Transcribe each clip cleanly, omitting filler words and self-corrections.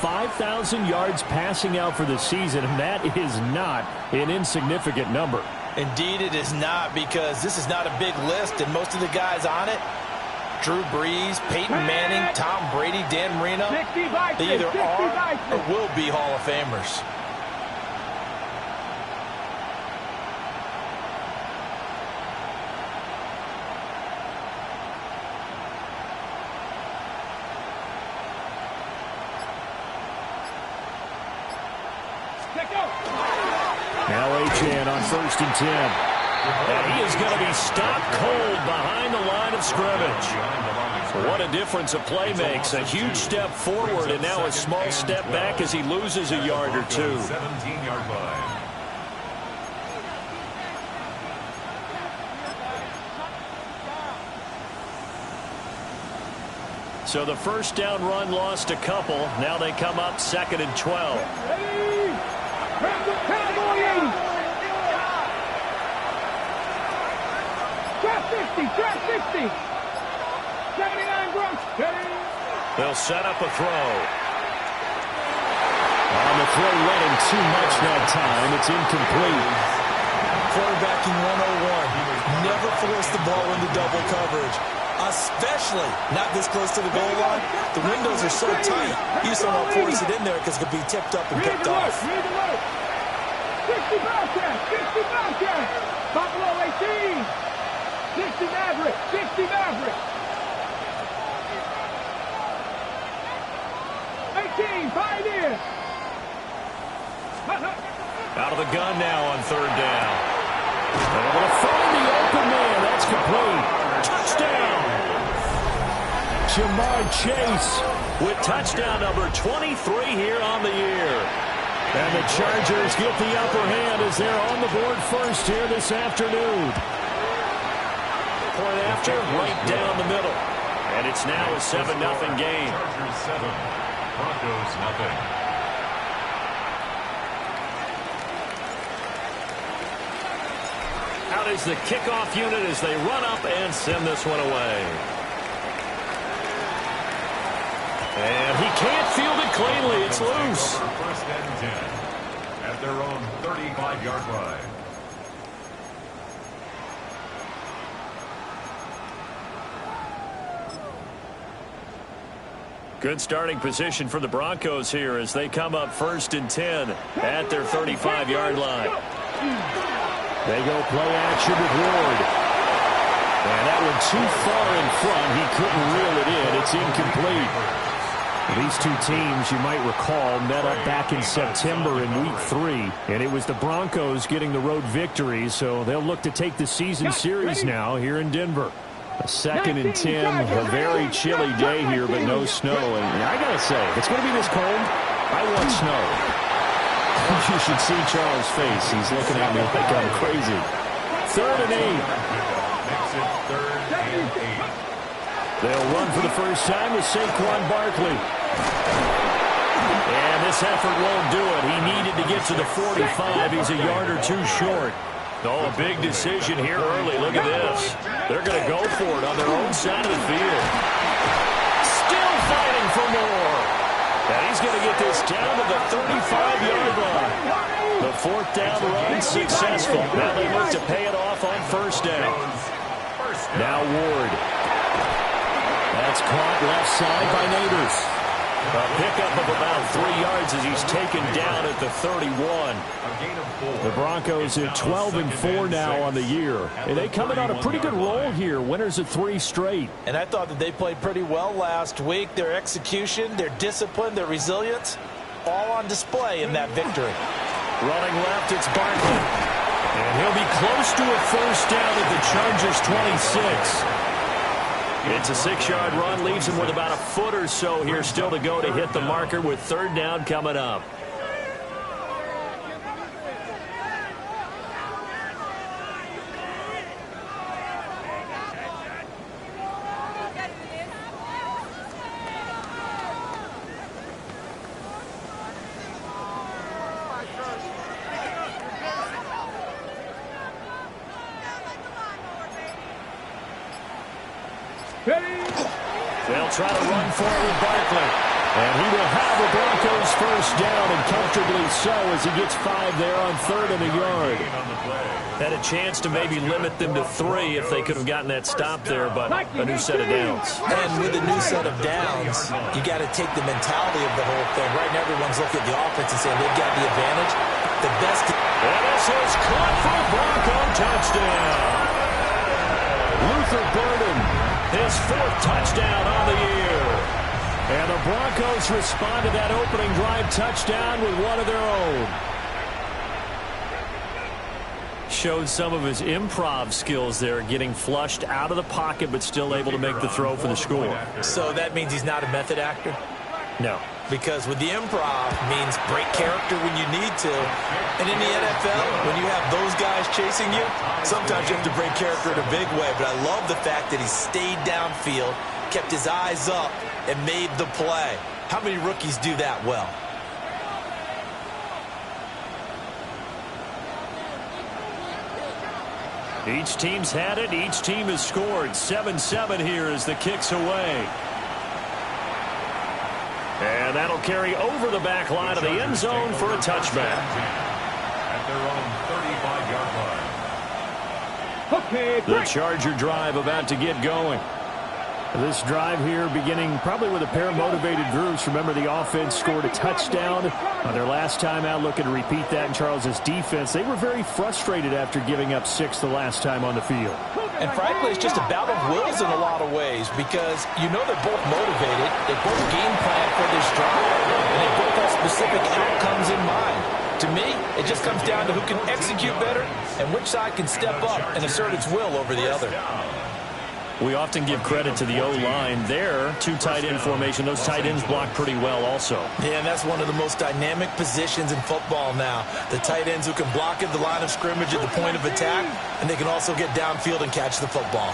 5,000 yards passing out for the season, and that is not an insignificant number. Indeed it is not, because this is not a big list, and most of the guys on it, Drew Brees, Peyton Manning, Tom Brady, Dan Marino, they either are or will be Hall of Famers. Now Achane on 1st and 10. And he is going to be stopped cold behind the line of scrimmage. What a difference a play makes. A huge step forward and now a small step back as he loses a yard or two. 17-yard line. So the first down run lost a couple. Now they come up 2nd and 12. Trap 60. 79 Gronk. They'll set up a throw. On the throw, running too much that time. It's incomplete. Quarterbacking 101. Never force the ball into double coverage, especially not this close to the goal line. The windows are so tight, you just don't want to force it in there because it could be tipped up and picked off. 60 Bobcat. Buffalo 18. 60 Maverick. 60 Maverick. 18. Pioneer. Out of the gun now on 3rd down. Able to find the open man. That's complete. Touchdown. Jamar Chase with touchdown number 23 here on the year. And the Chargers get the upper hand as they're on the board first here this afternoon. Point after, right down the middle. And it's now a 7-0 game. Chargers 7, Broncos nothing. Out is the kickoff unit as they run up and send this one away. And he can't field it cleanly. It's loose. 1st and 10 at their own 35-yard line. Good starting position for the Broncos here as they come up 1st and 10 at their 35-yard line. They go play action with Ward. And that one too far in front. He couldn't reel it in. It's incomplete. These two teams, you might recall, met up back in September in Week 3. And it was the Broncos getting the road victory, so they'll look to take the season series now here in Denver. A 2nd and 10, a very chilly day here, but no snow. And I got to say, if it's going to be this cold, I want snow. You should see Charles' face. He's looking at me like I'm crazy. 3rd and 8. Makes it 3rd and 8. They'll run for the first time with Saquon Barkley. And this effort won't do it. He needed to get to the 45. He's a yard or two short. Oh, a big decision here early. Look at this. They're going to go for it on their own side of the field. Still fighting for more. And he's going to get this down to the 35-yard line. The 4th down run successful. Now they look to pay it off on 1st down. Now Ward. That's caught left side by Neighbors. A pickup of about 3 yards as he's taken down at the 31. The Broncos at 12-4 now on the year. And they coming on a pretty good roll here. Winners of 3 straight. And I thought that they played pretty well last week. Their execution, their discipline, their resilience, all on display in that victory. Running left, it's Barkley. And he'll be close to a first down at the Chargers' 26. It's a 6-yard run, leaves him with about a foot or so here still to go to hit the marker with 3rd down coming up. They'll try to run for it with Barkley. And he will have a Broncos first down, and comfortably so, as he gets 5 there on 3rd and a yard. Had a chance to maybe limit them to 3 if they could have gotten that stop there, but a new set of downs. And with a new set of downs, you got to take the mentality of the whole thing. Right now, everyone's looking at the offense and saying they've got the advantage. The best. And this is caught for a Bronco touchdown. Luther Burden, his 4th touchdown on the year. And the Broncos respond to that opening drive touchdown with one of their own. Showed some of his improv skills there, getting flushed out of the pocket but still able to make the throw for the score. So that means he's not a method actor? No. Because with the improv means break character when you need to. And in the NFL, when you have those guys chasing you, sometimes you have to break character in a big way. But I love the fact that he stayed downfield, kept his eyes up, and made the play. How many rookies do that well? Each team's had it. Each team has scored. 7-7 here as the kick's away. And that'll carry over the back line of the end zone for a touchback. At their own 35-yard line. Okay, The Charger drive about to get going. This drive here beginning probably with a pair of motivated groups. Remember, the offense scored a touchdown on their last time out. Looking to repeat that in Charles's defense. They were very frustrated after giving up 6 the last time on the field. And frankly, it's just a battle of wills in a lot of ways because you know they're both motivated. They both game plan for this drive, and they both have specific outcomes in mind. To me, it just comes down to who can execute better and which side can step up and assert its will over the other. We often give credit to the O-line there. 2 tight end formation. Those tight ends block pretty well also. Yeah, and that's one of the most dynamic positions in football now. The tight ends who can block at the line of scrimmage at the point of attack, and they can also get downfield and catch the football.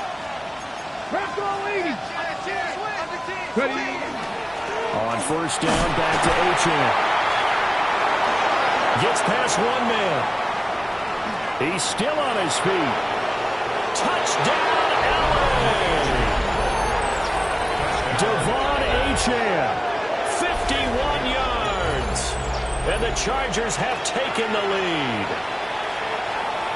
On first down, back to Achane. Gets past one man. He's still on his feet. Touchdown! Devon Achane, 51 yards. And the Chargers have taken the lead.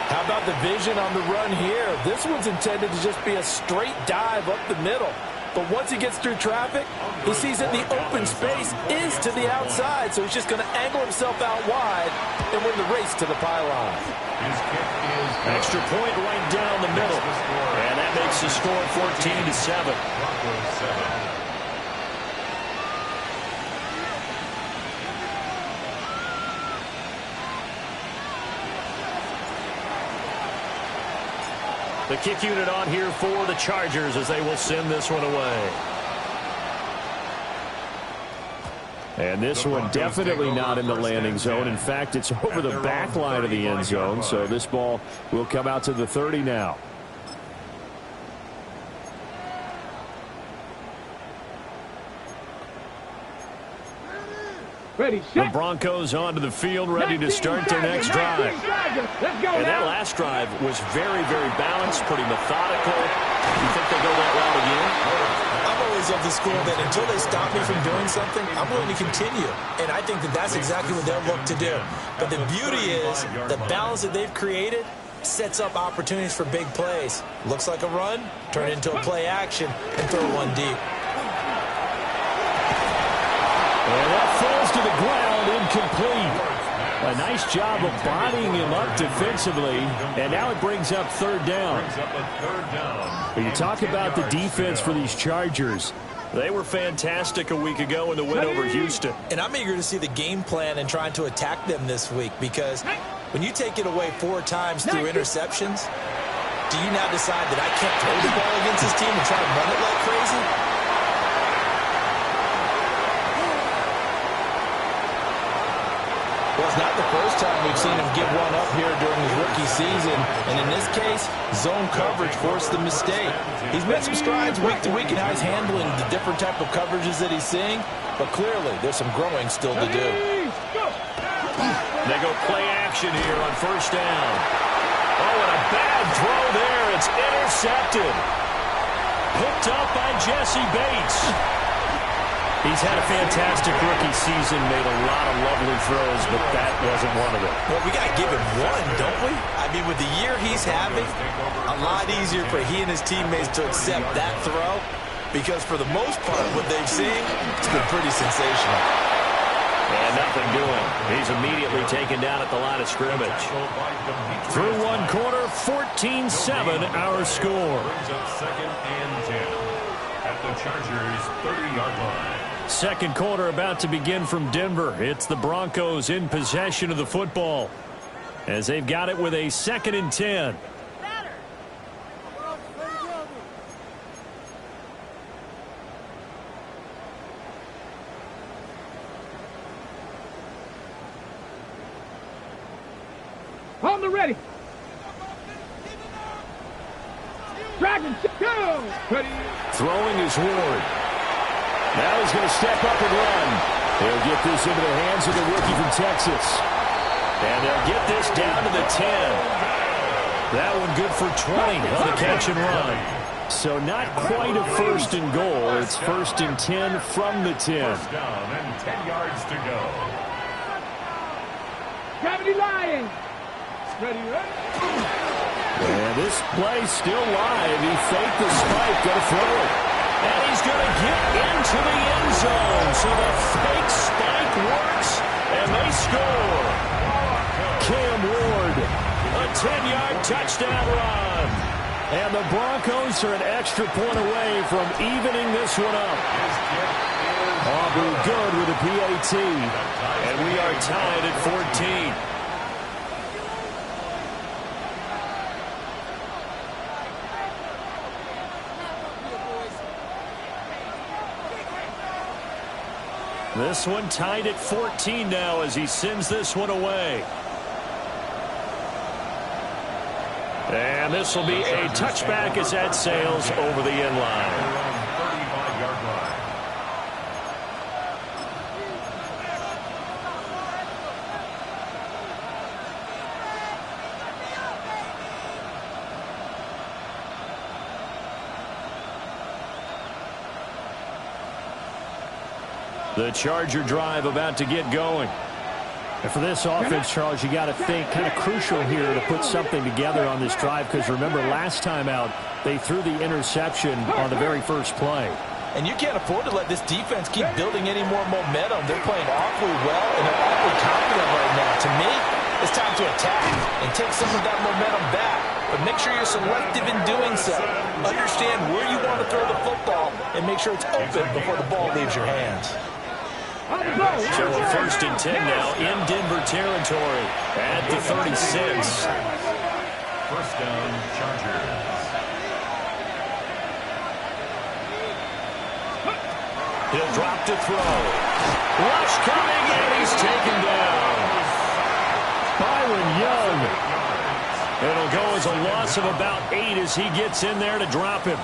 How about the vision on the run here? This one's intended to just be a straight dive up the middle. But once he gets through traffic, he sees that the open space is to the outside, so he's just going to angle himself out wide and win the race to the pylon. His kick is Extra point right down the middle. And that makes the score 14-7. Broncos 7. The kick unit on here for the Chargers as they will send this one away. And this one definitely not in the landing zone. In fact, it's over the back line of the end zone. So this ball will come out to the 30 now. Ready, The set. Broncos onto the field, ready to start their next drive. Let's go And that now. last drive was very, very balanced, pretty methodical. You think they'll go that route again? I'm always of the school that until they stop me from doing something, I'm willing to continue. And I think that that's exactly what they'll look to do. But the beauty is the balance that they've created sets up opportunities for big plays. Looks like a run, turn into a play action, and throw one deep. And that falls to the ground, incomplete. A nice job of bodying him up defensively, and now it brings up 3rd down. Brings up a 3rd down. When you talk about the defense for these Chargers, they were fantastic a week ago in the win over Houston. And I'm eager to see the game plan and trying to attack them this week because when you take it away 4 times through interceptions, do you now decide that I can't throw the ball against this team and try to run it like crazy? Well, it's not the first time we've seen him give one up here during his rookie season. And in this case, zone coverage forced the mistake. He's made some strides week to week in how he's handling the different type of coverages that he's seeing. But clearly, there's some growing still to do. They go play action here on first down. Oh, and a bad throw there. It's intercepted. Picked up by Jesse Bates. He's had a fantastic rookie season, made a lot of lovely throws, but that wasn't one of them. Well, we got to give him one, don't we? I mean, with the year he's having, a lot easier for he and his teammates to accept that throw, because for the most part, what they've seen, it's been pretty sensational. And nothing doing. He's immediately taken down at the line of scrimmage. Through one quarter, 14-7 our score. Second and 10 at the Chargers' 30-yard line. Second quarter about to begin from Denver. It's the Broncos in possession of the football as they've got it with a 2nd and 10. On the ready. Dragon, go! Ready. Throwing is Ward. Now he's going to step up and run. He'll get this into the hands of the rookie from Texas. And they'll get this down to the 10. That one good for 20 on the catch and run. So not quite a 1st and goal. It's 1st and 10 from the 10. First down and 10 yards to go. Gravity Lions. Ready, ready. And this play still live. He faked the spike, going to throw it. And he's going to get into the end zone. So the fake spike works, and they score. Cam Ward, a 10-yard touchdown run. And the Broncos are an extra point away from evening this one up. Aubrey good with a PAT. And we are tied at 14. This one tied at 14 now as he sends this one away. And this will be a touchback as that sails over the end line. The Charger drive about to get going. And for this offense, Charles, you got to think kind of crucial here to put something together on this drive, because remember last time out they threw the interception on the very first play. And you can't afford to let this defense keep building any more momentum. They're playing awfully well, and they're awfully confident right now. To me, it's time to attack and take some of that momentum back. But make sure you're selective in doing so. Understand where you want to throw the football and make sure it's open before the ball leaves your hands. So a 1st and 10 now in Denver territory at the 36. First down, Chargers. He'll drop to throw. Rush coming, and he's taken down. Byron Young. It'll go as a loss of about 8 as he gets in there to drop him.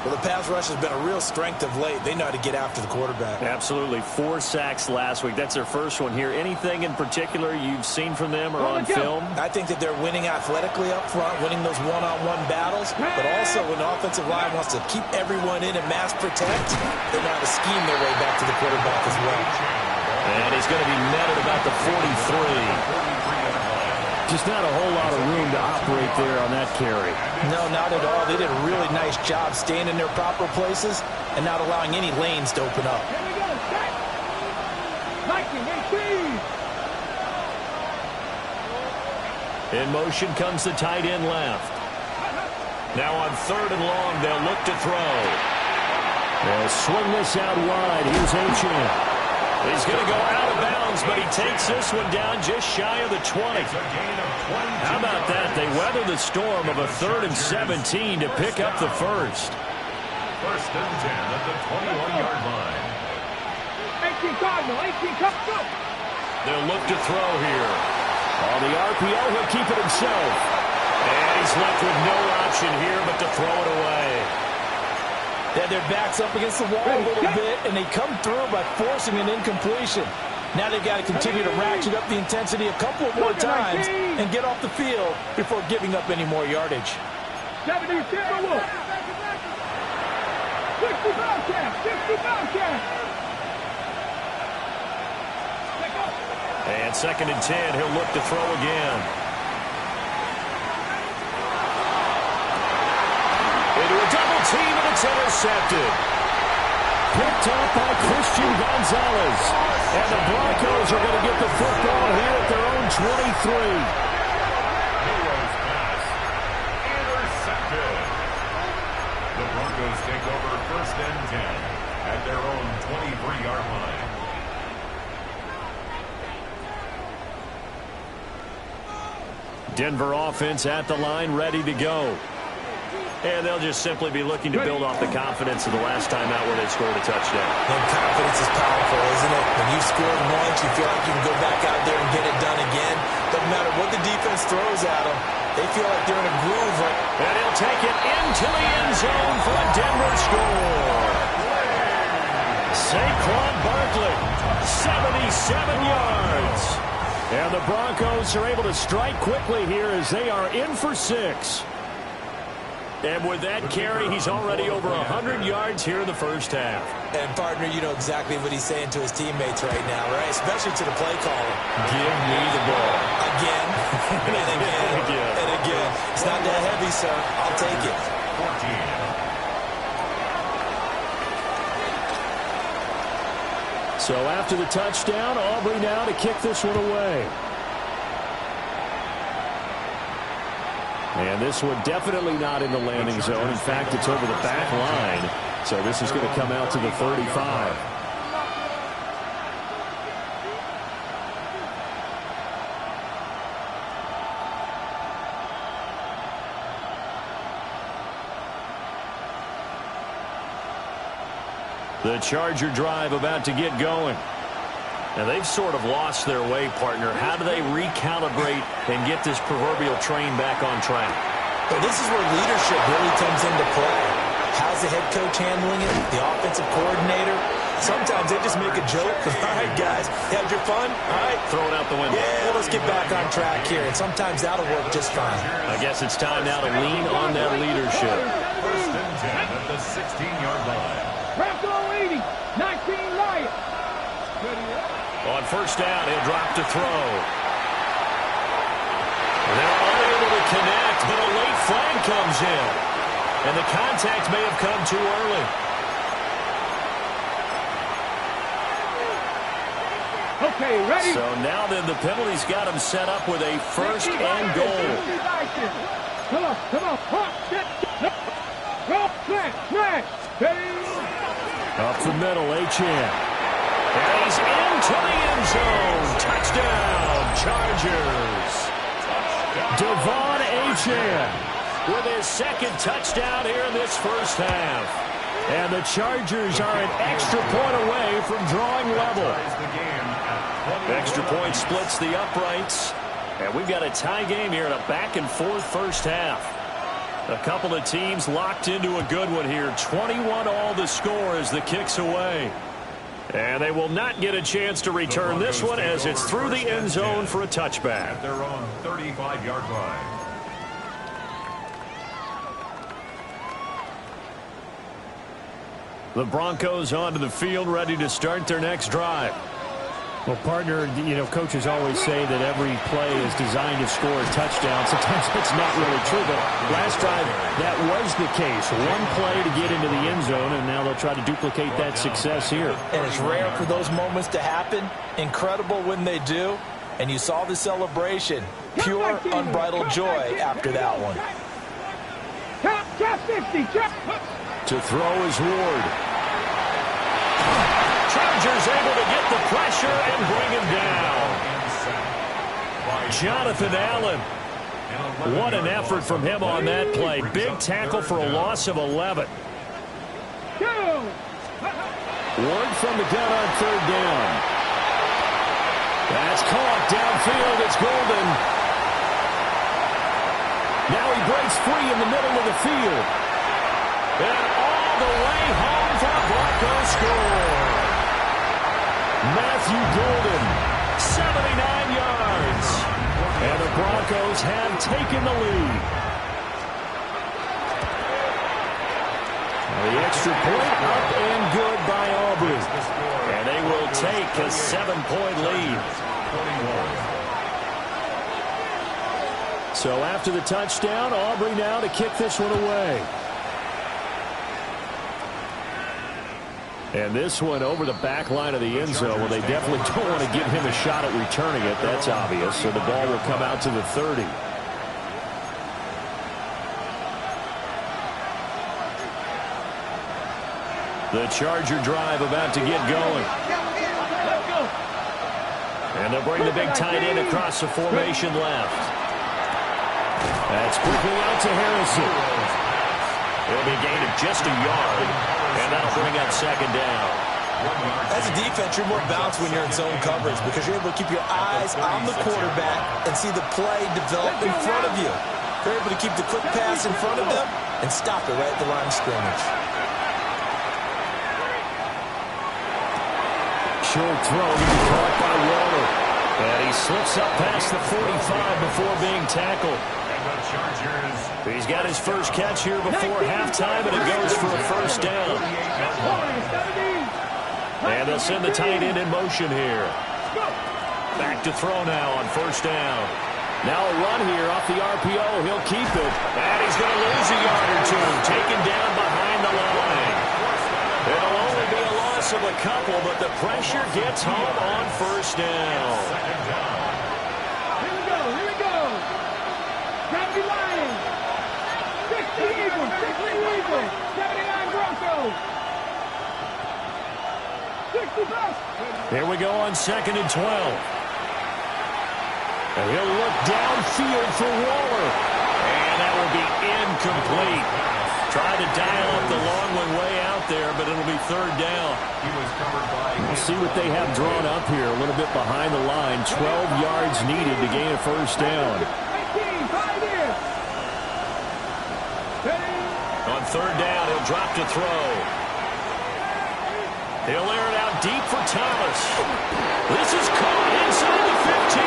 Well, the pass rush has been a real strength of late. They know how to get after the quarterback. Absolutely. 4 sacks last week. That's their first one here. Anything in particular you've seen from them or on film? I think that they're winning athletically up front, winning those one-on-one battles, but also when the offensive line wants to keep everyone in and mass protect, they know how to scheme their way back to the quarterback as well. And he's going to be met at about the 43. Just not a whole lot of room to operate there on that carry. No, not at all. They did a really nice job staying in their proper places and not allowing any lanes to open up. Here we go. Set. 19, 18. In motion comes the tight end left. Now on 3rd and long, they'll look to throw. They'll swing this out wide. Here's Achane. He's going to go out of bounds, but he takes this one down just shy of the 20. How about that? They weather the storm of a 3rd and 17 to pick up the first. First and 10 at the 21-yard line. 18 Cardinal, 18 Cup, go. They'll look to throw here. On the RPO, he'll keep it himself. And he's left with no option here but to throw it away. They had their backs up against the wall a little bit, and they come through by forcing an incompletion. Now they've got to continue to ratchet up the intensity a couple of more times and get off the field before giving up any more yardage. 70 Timberwolves. 60 Bobcats, 60 Bobcats. on 2nd and 10. He'll look to throw again. Into a double team, and it's intercepted. Picked up by Christian Gonzalez. And the Broncos are going to get the football here at their own 23. Heroes pass. Intercepted. The Broncos take over 1st and 10 at their own 23-yard line. Denver offense at the line, ready to go. And they'll just simply be looking to build off the confidence of the last time out where they scored a touchdown. And confidence is powerful, isn't it? When you've scored once, you feel like you can go back out there and get it done again. Doesn't matter what the defense throws at them. They feel like they're in a groove. And he'll take it into the end zone for a Denver score. Saquon Barkley, 77 yards. And the Broncos are able to strike quickly here as they are in for 6. And with that carry, he's already over 100 yards here in the first half. And, partner, you know exactly what he's saying to his teammates right now, right? Especially to the play caller. Give me the ball. Again, and again, and again. It's not that heavy, sir. I'll take it. 14. So after the touchdown, Aubrey now to kick this one away. And this one definitely not in the landing zone. In fact, it's over the back line. So this is going to come out to the 35. The Charger drive about to get going. Now, they've sort of lost their way, partner. How do they recalibrate and get this proverbial train back on track? Well, this is where leadership really comes into play. How's the head coach handling it? The offensive coordinator? Sometimes they just make a joke. All right, guys, you had your fun? All right. Throw it out the window. Yeah, let's get back on track here. And sometimes that'll work just fine. I guess it's time now to lean on that leadership. 1st and 10 at the 16-yard line. Bronco 80, 19 Lions. On 1st down, he'll drop to throw. They're unable to connect, but a late flag comes in. And the contact may have come too early. Okay, ready? So now then the penalty's got him set up with a 1st and goal. Come on, come on. Go, smash. Up the middle, Achane. And he's into the end zone. Touchdown, Chargers. Devon Achane with his 2nd touchdown here in this first half. And the Chargers are an extra point away from drawing level. Extra point splits the uprights. And we've got a tie game here in a back-and-forth first half. A couple of teams locked into a good one here. 21 all the score as the kick's away. And they will not get a chance to return this one as it's through the end zone for a touchback. At their own 35-yard line. The Broncos onto the field, ready to start their next drive. Well, partner, you know, coaches always say that every play is designed to score a touchdown. Sometimes it's not really true, but last drive, that was the case. One play to get into the end zone, and now they'll try to duplicate that success here. And it's rare for those moments to happen. Incredible when they do. And you saw the celebration. Pure, unbridled joy after that one. Top 50, To throw is Ward. Chargers able to get the pressure and bring him down. Jonathan Allen. What an effort from him on that play. Big tackle for a loss of 11. Ward from the gun on 3rd down. That's caught downfield. It's Golden. Now he breaks free in the middle of the field. And all the way home for a Broncos score. Matthew Golden, 79 yards. And the Broncos have taken the lead. The extra point up and good by Aubrey. And they will take a 7-point lead. So after the touchdown, Aubrey now to kick this one away. And this one over the back line of the end zone. Well, they definitely don't want to give him a shot at returning it. That's obvious. So the ball will come out to the 30. The Charger drive about to get going. And they'll bring the big tight end across the formation left. That's quickly out to Harrison. It'll be a gain of just a yard, and that'll bring up second down. As a defense, you're more balanced when you're in zone coverage because you're able to keep your eyes on the quarterback and see the play develop in front of you. You're able to keep the quick pass in front of them and stop it right at the line of scrimmage. Short throw to be caught by Waller. And he slips up past the 45 before being tackled. He's got his first catch here before halftime, and it goes for a first down. And they'll send the tight end in motion here. Back to throw now on first down. Now a run here off the RPO. He'll keep it. And he's going to lose a yard or two. Taken down behind the line. It'll only be a loss of a couple, but the pressure gets home on first down. Here we go. Gravity Lions. 60 Eagles, 79 Broncos. 60+. Here we go on 2nd and 12. And he'll look downfield for Waller. And that will be incomplete. Try to dial up the long one way out there, but it'll be third down. We'll see what they have drawn up here. A little bit behind the line. 12 yards needed to gain a first down. On third down, he'll drop to throw. He'll air it out deep for Thomas. This is caught inside the 15.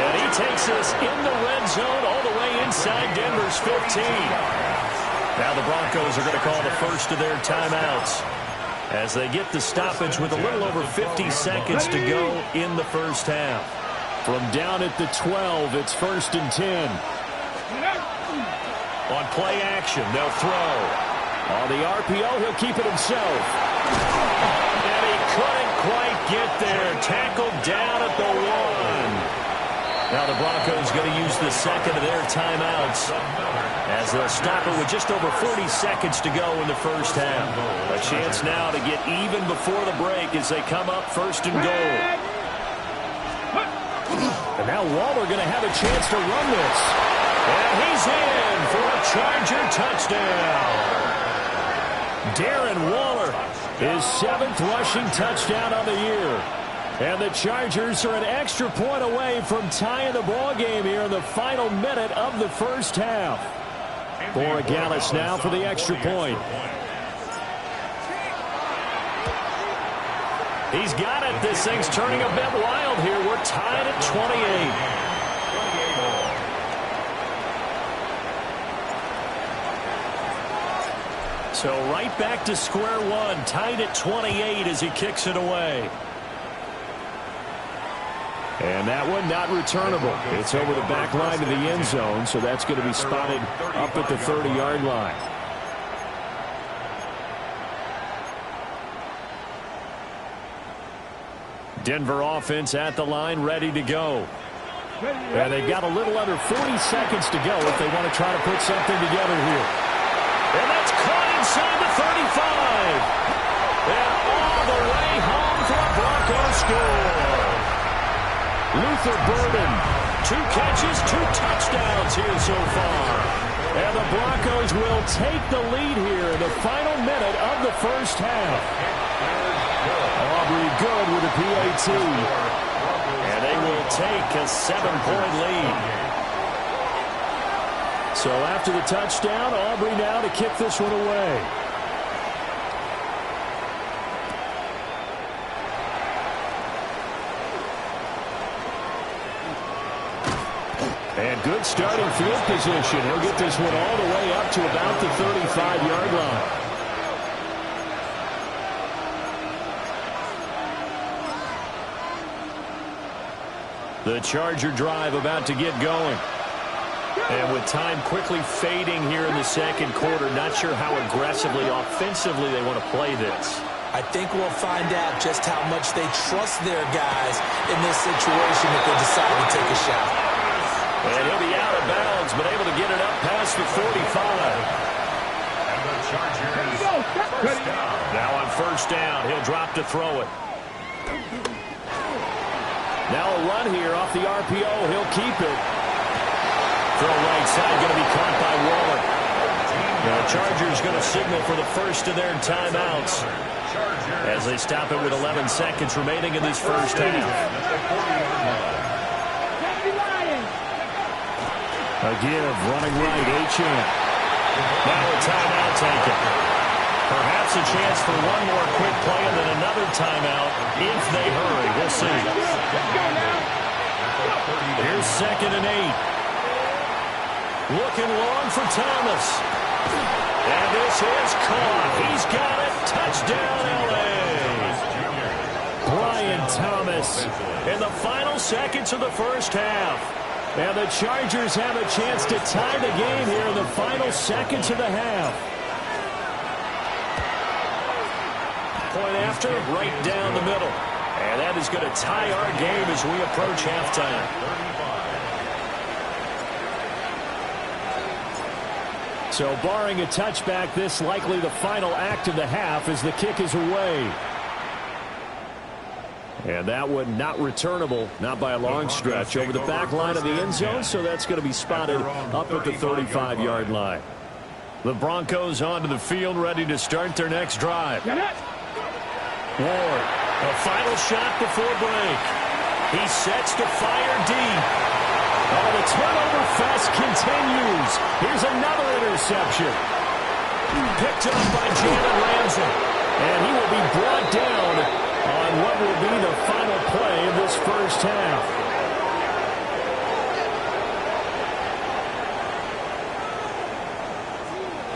And he takes us in the red zone all the way inside Denver's 15. Now the Broncos are going to call the first of their timeouts as they get the stoppage with a little over 50 seconds to go in the first half. From down at the 12, it's 1st and 10. On play action, they'll throw. On the RPO, he'll keep it himself. And he couldn't quite get there. Tackled down at the 1. Now the Broncos going to use the second of their timeouts as they'll stop it with just over 40 seconds to go in the first half. A chance now to get even before the break as they come up 1st and goal. And now Waller going to have a chance to run this. And he's in for a Charger touchdown. Darren Waller, his 7th rushing touchdown of the year. And the Chargers are an extra point away from tying the ball game here in the final minute of the first half. Borregales now for the extra point. He's got it. This thing's turning a bit wild here. We're tied at 28. So right back to square one, tied at 28 as he kicks it away. And that one not returnable. It's over the back line of the end zone, so that's going to be spotted up at the 30-yard line. Denver offense at the line, ready to go. And they've got a little under 40 seconds to go if they want to try to put something together here. And that's caught inside the 35. And all the way home for a Broncos score. Luther Burden, 2 catches, 2 touchdowns here so far. And the Broncos will take the lead here in the final minute of the first half. Aubrey good with a PAT. And they will take a 7-point lead. So after the touchdown, Aubrey now to kick this one away. And good starting field position. He'll get this one all the way up to about the 35-yard line. The Charger drive about to get going. And with time quickly fading here in the second quarter, not sure how aggressively, offensively they want to play this. I think we'll find out just how much they trust their guys in this situation if they decide to take a shot. And he'll be out of bounds, but able to get it up past the 45. And the Chargers first down. Now on first down, he'll drop to throw it. Now a run here off the RPO. He'll keep it. Throw right side, going to be caught by Waller. Now the Chargers going to signal for the first of their timeouts as they stop it with 11 seconds remaining in this first half. Again, running right, Achane. Now a timeout taken. Perhaps a chance for one more quick play and then another timeout if they hurry. We'll see. Here's 2nd and 8. Looking long for Thomas. And this is caught. He's got it. Touchdown, L.A. Brian Thomas. In the final seconds of the first half. And the Chargers have a chance to tie the game here in the final seconds of the half. Point after, right down the middle. And that is going to tie our game as we approach halftime. So barring a touchback, this likely the final act of the half as the kick is away. And that one not returnable, not by a long stretch, over the back line of the end zone, so that's going to be spotted up at the 35-yard line. The Broncos onto the field, ready to start their next drive. Ward, a final shot before break. He sets to fire deep. Oh, the turnover fest continues. Here's another interception. Picked up by Jalen Ramsey. And he will be brought down on what will be the final play of this first half.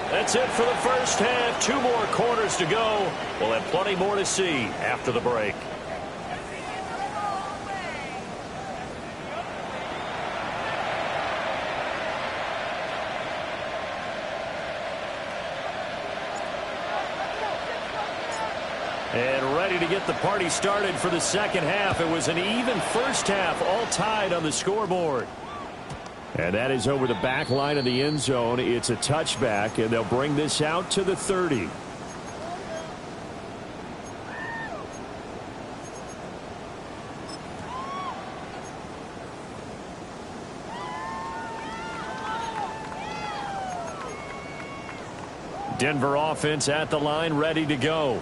That's it for the first half. 2 more quarters to go. We'll have plenty more to see after the break. And ready to get the party started for the second half. It was an even first half, all tied on the scoreboard. And that is over the back line of the end zone. It's a touchback, and they'll bring this out to the 30. Denver offense at the line, ready to go.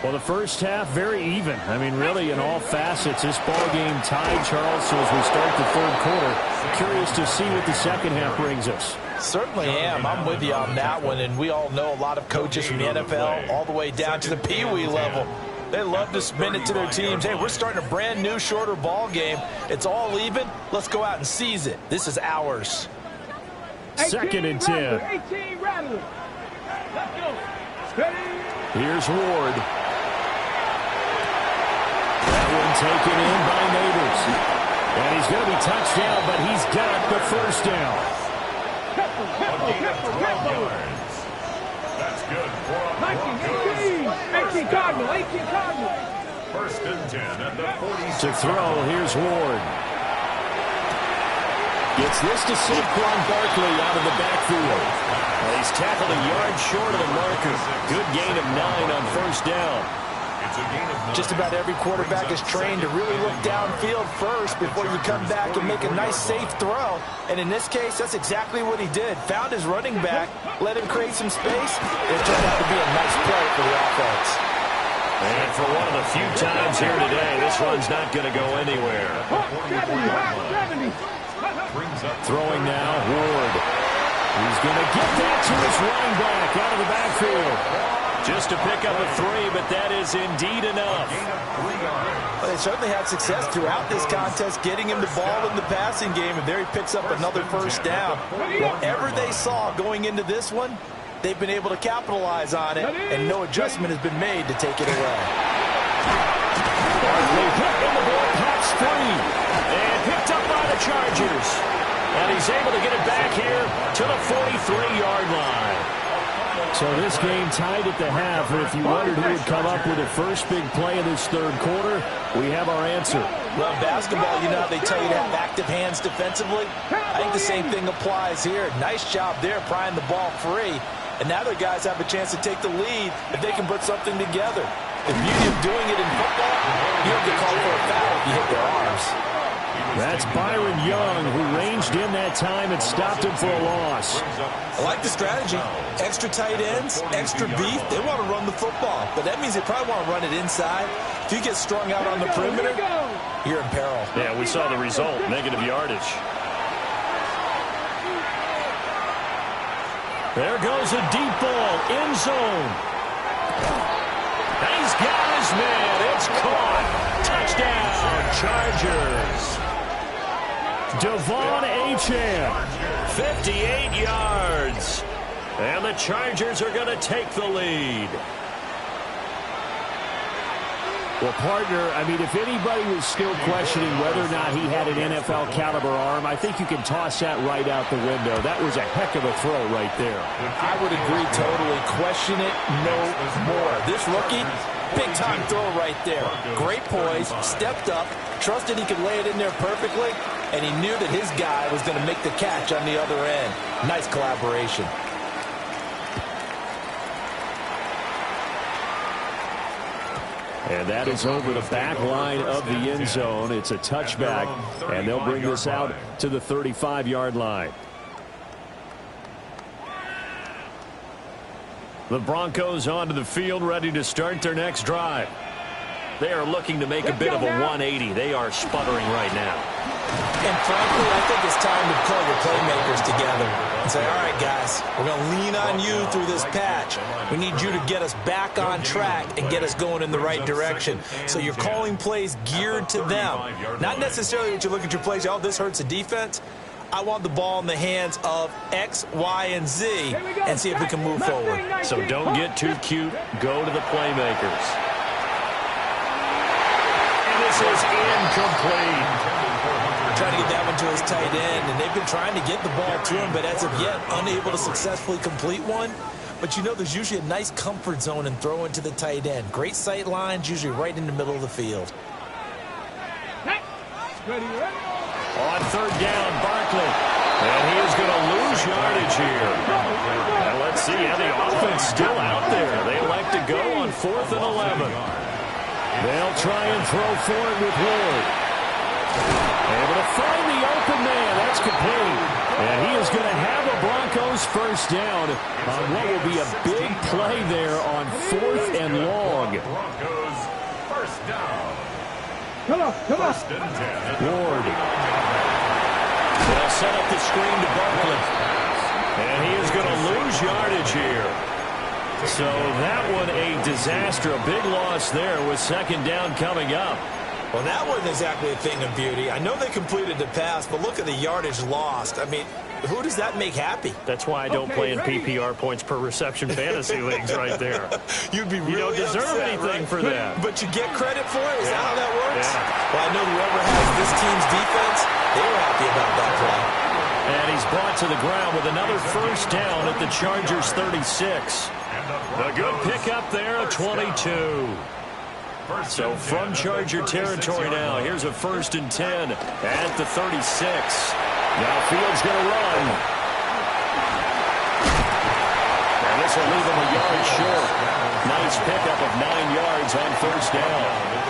Well, the first half, very even. I mean, really, in all facets, this ball game tied, Charles. So as we start the third quarter, curious to see what the second half brings us. Certainly am. I'm with you on that one. And we all know a lot of coaches from the NFL all the way down to the Pee Wee level. They love to spin it to their teams. Hey, we're starting a brand new, shorter ball game. It's all even. Let's go out and seize it. This is ours. 2nd and 10. 18 Rattler. Let's go. Ready? Here's Ward. That one taken in by Neighbors. And he's going to be touched down, but he's got the first down. A gain of 12 yards. That's good for a Broncos. 18 Cardinal. 18 Cardinal. 1st and 10 at the 46. To throw, here's Ward. Gets this to Saquon Barkley out of the backfield. Well, he's tackled a yard short of the marker. Good gain of 9 on first down. It's a gain of 9. Just about every quarterback is trained to really look downfield first before you come back and make a nice, safe throw. And in this case, that's exactly what he did. Found his running back, let him create some space. It turned out to be a nice play for the offense. And for one of the few times here today, this one's not going to go anywhere. 70. Throwing now, Ward. He's going to get that to his running back out of the backfield. Just to pick up a 3, but that is indeed enough. Well, they certainly had success throughout this contest, getting him the ball in the passing game, and there he picks up another first down. Whatever they saw going into this one, they've been able to capitalize on it, and no adjustment has been made to take it away. Barkley hit in the ball, pops free, and picked up by the Chargers. And he's able to get it So this game tied at the half, and if you wondered who would come up with the first big play of this third quarter, we have our answer. Well, basketball, you know how they tell you to have active hands defensively? I think the same thing applies here. Nice job there prying the ball free. And now the guys have a chance to take the lead if they can put something together. The beauty of doing it in football, you don't get called for a foul if you hit their arms. That's Byron Young, who ranged in that time and stopped him for a loss. I like the strategy. Extra tight ends, extra beef. They want to run the football, but that means they probably want to run it inside. If you get strung out on the perimeter, you're in peril. Yeah, we saw the result, negative yardage. There goes a deep ball, end zone. He's got his man. It's caught. Touchdown, Chargers. Devon Achane, 58 yards. And the Chargers are going to take the lead. Well, partner, I mean, if anybody was still questioning whether or not he had an NFL caliber arm, I think you can toss that right out the window. That was a heck of a throw right there. I would agree totally. Question it no more. This rookie, big-time throw right there. Great poise, stepped up, trusted he could lay it in there perfectly, and he knew that his guy was going to make the catch on the other end. Nice collaboration. And that is over the back line of the end zone. It's a touchback, and they'll bring this out to the 35-yard line. The Broncos onto the field, ready to start their next drive. They are looking to make a bit of a 180. They are sputtering right now. And frankly, I think it's time to pull your playmakers together and say, all right, guys, we're going to lean on you through this patch. We need you to get us back on track and get us going in the right direction. So you're calling plays geared to them. Not necessarily that you look at your plays, oh, this hurts the defense. I want the ball in the hands of X, Y, and Z and see if we can move forward. So don't get too cute. Go to the playmakers. And this is incomplete. Trying to get that one to his tight end, and they've been trying to get the ball to him, but as of yet, unable to successfully complete one. But you know, there's usually a nice comfort zone in throwing to the tight end. Great sight lines, usually right in the middle of the field. On third down, Barkley. And he is going to lose yardage here. And let's see, how the offense still out there. They like to go on 4th and 11. They'll try and throw for it with Ward. Able to find the open man. That's complete. And he is going to have a Broncos first down on what will be a big play there on 4th and long. Broncos first down. Come on. First and 10. Ward. They'll set up the screen to Barkley. And he is going to lose yardage here. So that one a disaster. A big loss there with second down coming up. Well, that wasn't exactly a thing of beauty. I know they completed the pass, but look at the yardage lost. I mean, who does that make happy? That's why I don't play in PPR points per reception fantasy leagues right there. You'd be really You don't deserve upset, anything right? for that. But you get credit for it? Is that how that works? Yeah. Well, I know whoever has this team's defense, they were happy about that play. And he's brought to the ground with another first down at the Chargers 36. A good pickup there at 22. So from Charger territory now, here's a 1st and 10 at the 36. Now Fields going to run. And this will leave him a yard short. Nice pickup of 9 yards on first down.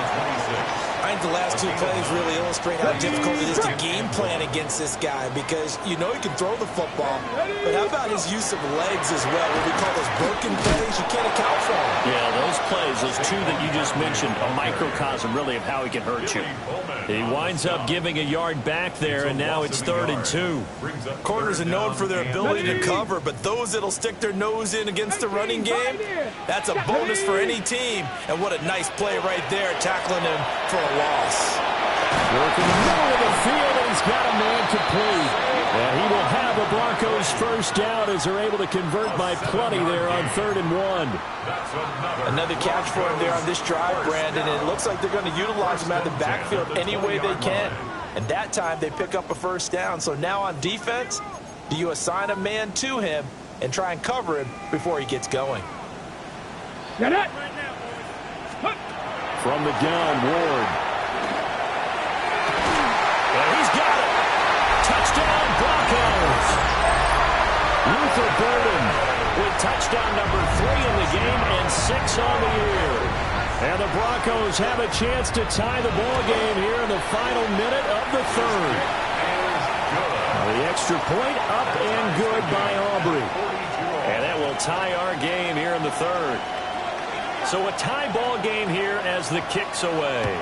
I think the last two plays really illustrate how difficult it is to game plan against this guy because you know he can throw the football, but how about his use of legs as well? What we call those broken plays, you can't account for them. Yeah, those plays, those two that you just mentioned, a microcosm really of how he can hurt you. He winds up giving a yard back there, and now it's 3rd and 2. Corners are known for their ability to cover, but those that'll stick their nose in against the running game, that's a bonus for any team. And what a nice play right there, tackling him for a loss. Working the middle of the field, and he's got a man complete. And he will have a Broncos first down as they're able to convert by plenty there on 3rd and 1. Another catch for him there on this drive, Brandon, and it looks like they're going to utilize him out of the backfield any way they can. And that time they pick up a first down. So now on defense, do you assign a man to him and try and cover him before he gets going. Get it. From the gun, Ward. And he's got it. Touchdown, Broncos. Luther Burden with touchdown number 3 in the game and 6 on the year. And the Broncos have a chance to tie the ball game here in the final minute of the third. The extra point up and good by Aubrey. And that will tie our game here in the third. So a tie ball game here as the kick's away.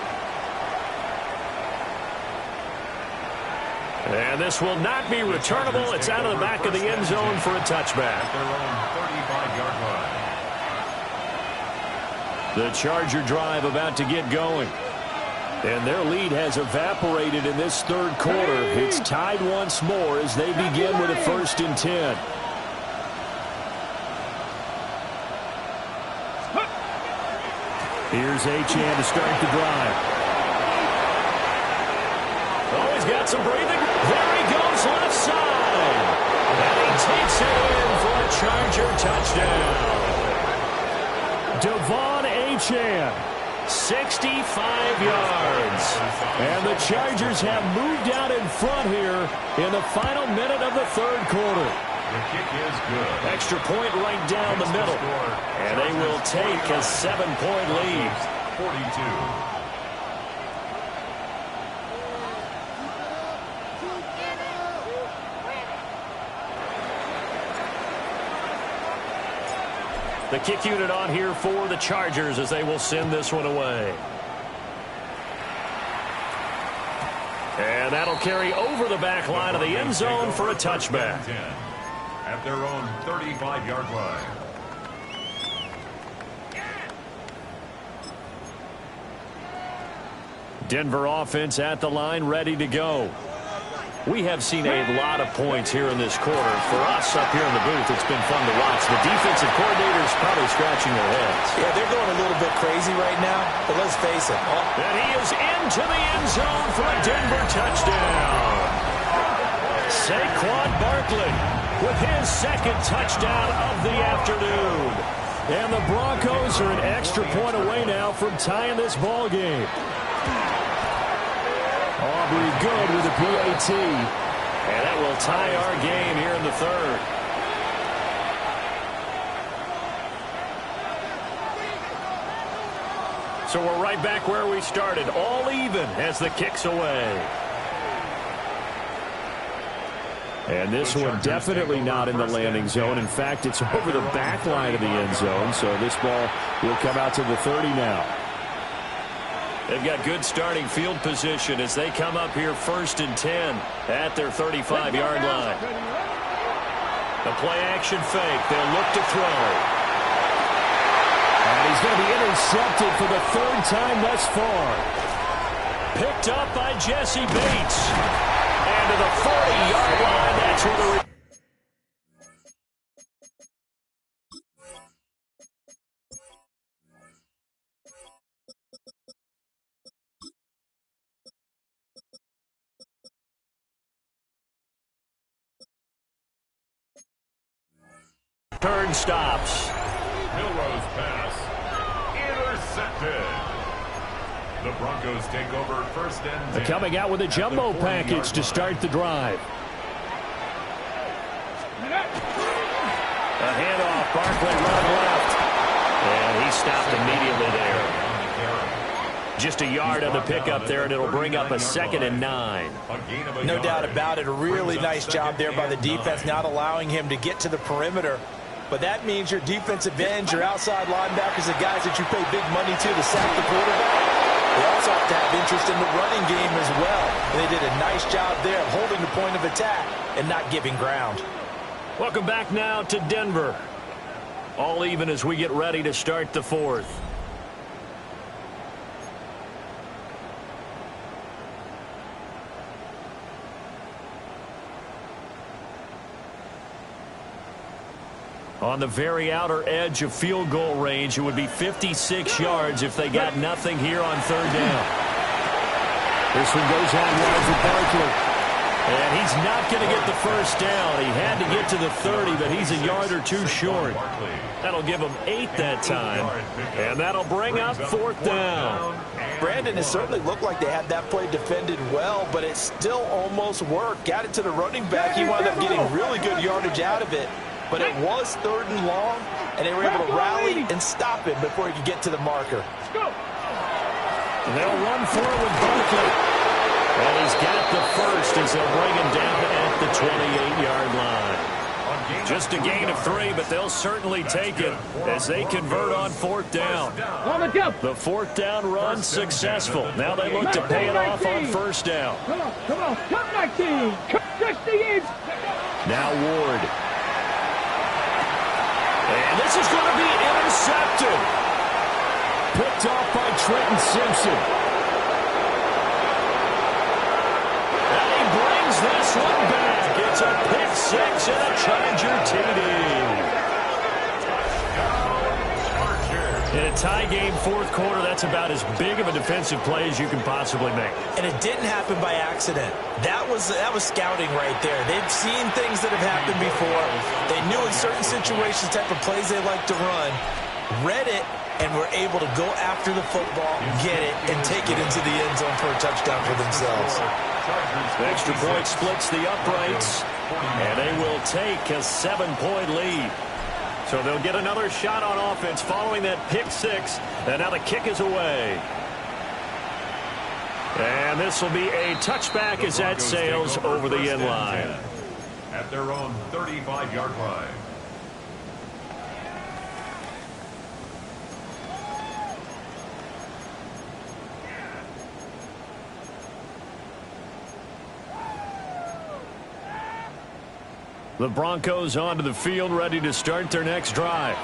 And this will not be returnable. It's out of the back of the end zone for a touchback. At their own 35-yard line. The Charger drive about to get going. And their lead has evaporated in this third quarter. It's tied once more as they begin with a 1st and 10. Here's Achane to start the drive. Oh, he's got some breathing. There he goes left side. And he takes it in for a Charger touchdown. Devon Achane, 65 yards. and the Chargers have moved out in front here in the final minute of the third quarter. The kick is good. Extra point right down the middle. And they will take a 7-point lead. 42. The kick unit on here for the Chargers as they will send this one away. And that'll carry over the back line of the end zone for a touchback. At their own 35-yard line. Denver offense at the line, ready to go. We have seen a lot of points here in this quarter. For us up here in the booth, it's been fun to watch. The defensive coordinators probably scratching their heads. Yeah, they're going a little bit crazy right now, but let's face it. And he is into the end zone for a Denver touchdown. Saquon Barkley with his 2nd touchdown of the afternoon. And the Broncos are an extra point away now from tying this ball game. Aubrey good with a PAT. And that will tie our game here in the third. So we're right back where we started, all even as the kick's away. And this one definitely not in the landing zone. In fact, it's over the back line of the end zone. So this ball will come out to the 30 now. They've got good starting field position as they come up here 1st and 10 at their 35-yard line. The play-action fake. They'll look to throw. And he's going to be intercepted for the 3rd time thus far. Picked up by Jesse Bates. And to the 40-yard line, that's where the turn stops. Milrose pass. Intercepted. The Broncos take over 1st and 10. Coming out with a jumbo package to start the drive. A handoff. Barkley running left. And he stopped immediately there. Just a yard on the pickup there, and it'll bring up a 2nd and 9. No doubt about it. A really nice job there by the defense, not allowing him to get to the perimeter. But that means your defensive ends, your outside linebackers, the guys that you pay big money to sack the quarterback, they also have to have interest in the running game as well. And they did a nice job there of holding the point of attack and not giving ground. Welcome back now to Denver. All even as we get ready to start the 4th. On the very outer edge of field goal range, it would be 56 yards if they got nothing here on 3rd down. This one goes out wide for Barkley. And he's not going to get the first down. He had to get to the 30, but he's a yard or two short. That'll give him 8 that time. And that'll bring up 4th down. Brandon, it certainly looked like they had that play defended well, but it still almost worked. Got it to the running back. He wound up getting really good yardage out of it. But it was 3rd and long, and they were able to rally and stop him before he could get to the marker. And they'll run forward Barkley. And he's got the first as they'll bring him down at the 28-yard line. Just a gain of 3, but they'll certainly take it as they convert on 4th down. The 4th down run successful. Now they look to pay it off on 1st down. Come on, come 19. Touch the edge. Now Ward. And this is going to be intercepted. Picked off by Trenton Simpson. This one back. It's a pick 6 and a Charger TD. In a tie game, 4th quarter, that's about as big of a defensive play as you can possibly make. And it didn't happen by accident. That was scouting right there. They've seen things that have happened before. They knew in certain situations type of plays they like to run, read it, and were able to go after the football, get it, and take it into the end zone for a touchdown for themselves. The extra point splits the uprights, and they will take a 7-point lead. So they'll get another shot on offense following that pick 6, and now the kick is away. And this will be a touchback as that sails over the end line. At their own 35-yard line. The Broncos onto the field, ready to start their next drive.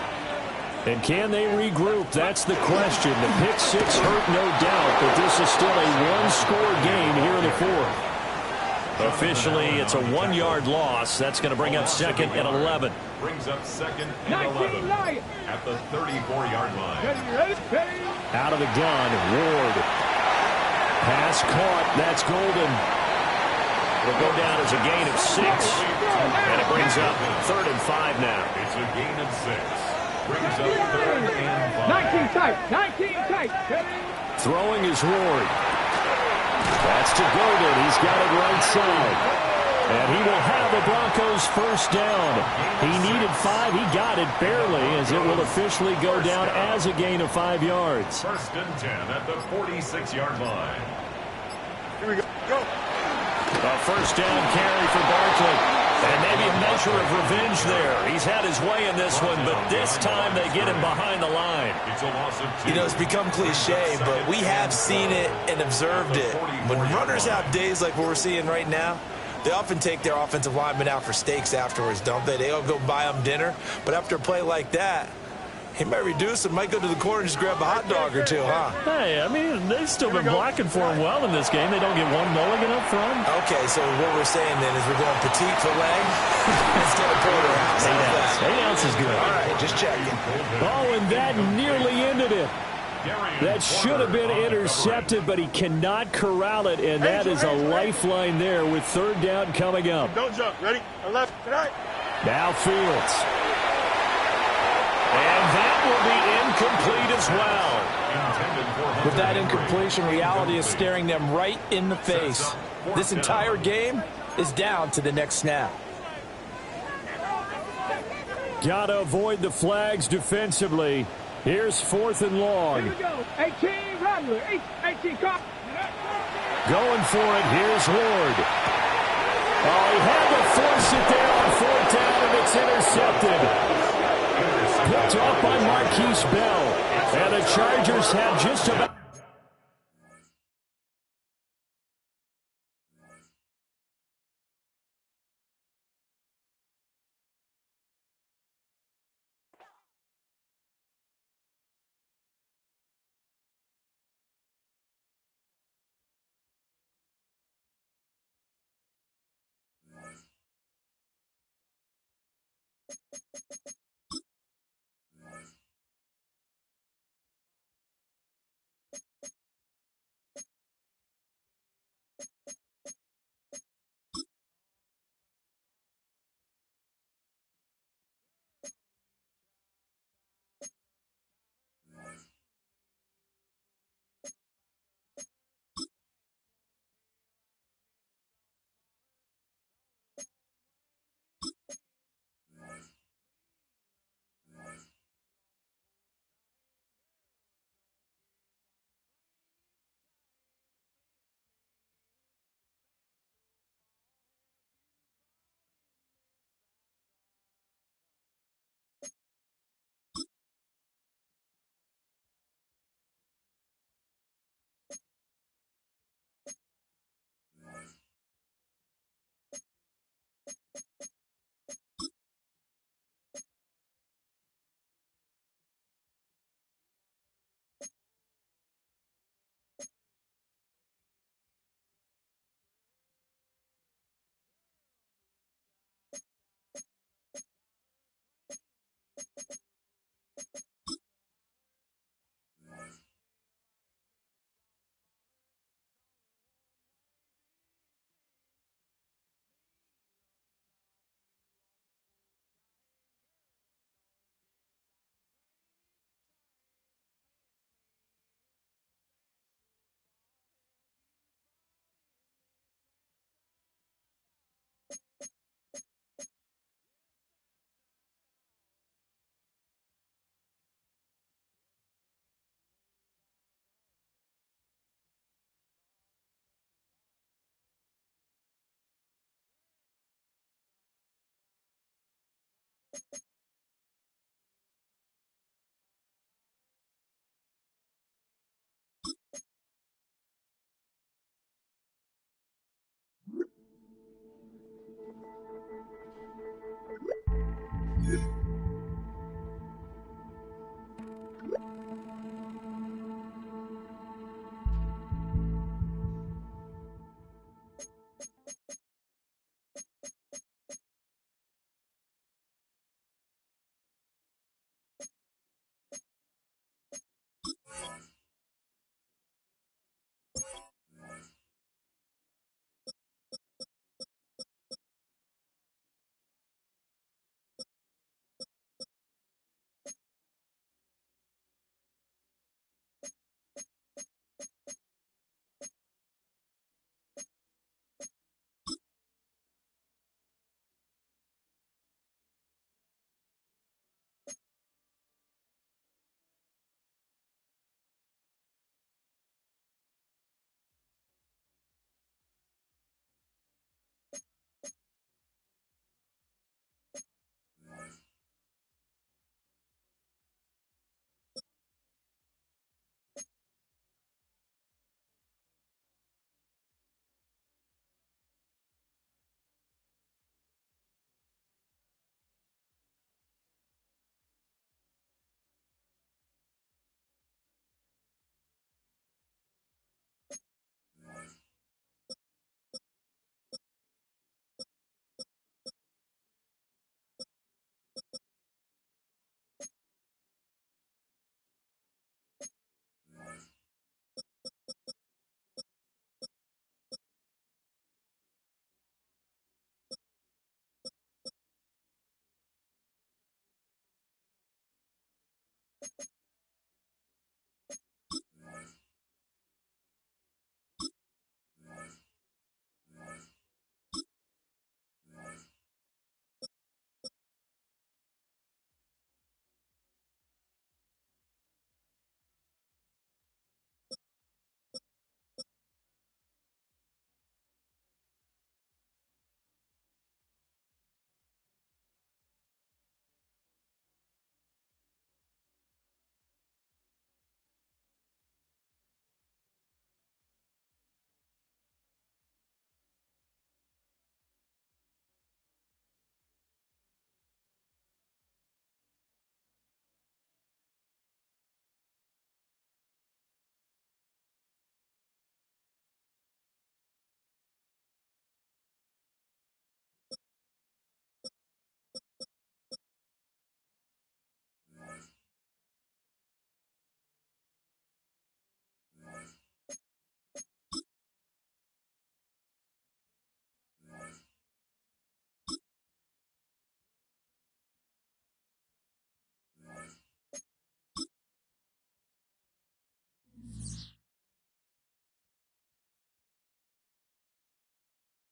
And can they regroup? That's the question. The pick 6 hurt, no doubt, but this is still a one-score game here in the 4th. Officially, it's a 1-yard loss. That's going to bring up 2nd and 11. Brings up 2nd and 11 at the 34-yard line. Out of the gun, Ward. Pass caught. That's Golden. It'll go down as a gain of 6. And it brings up 3rd and 5 now. It's a gain of 6. Brings up 3rd and 5. 19 tight. Throwing is Ward. That's to Golden. He's got it right side. And he will have the Broncos first down. He needed 5. He got it barely as it will officially go down as a gain of 5 yards. 1st and 10 at the 46-yard line. Here we go. A first down carry for Barkley. And maybe a measure of revenge there. He's had his way in this one, but this time they get him behind the line. It's a loss of 2. You know, it's become cliche, but we have seen it and observed it. When runners have days like what we're seeing right now, they often take their offensive linemen out for steaks afterwards, don't they? They'll go buy them dinner. But after a play like that, he might reduce and might go to the corner and just grab a hot dog or two, huh? Hey, I mean, they've still been blocking for him well in this game. They don't get one mulligan up front. Okay, so what we're saying then is we're going petite filet instead of porterhouse. 8 ounce is good. All right, just checking. Oh, and that nearly ended it. That should have been intercepted, but he cannot corral it, and that is a lifeline there with 3rd down coming up. Don't jump. Ready? Left. Right. Now Fields. And that will be incomplete as well. With that incompletion, reality is staring them right in the face. This entire game is down to the next snap. Got to avoid the flags defensively. Here's 4th and long. Here we go. 18 Rattler. 18 cop. Going for it. Here's Ward. Oh, he had to force it there on 4th down, and it's intercepted. Picked off by Marquise Bell. And the Chargers have just about...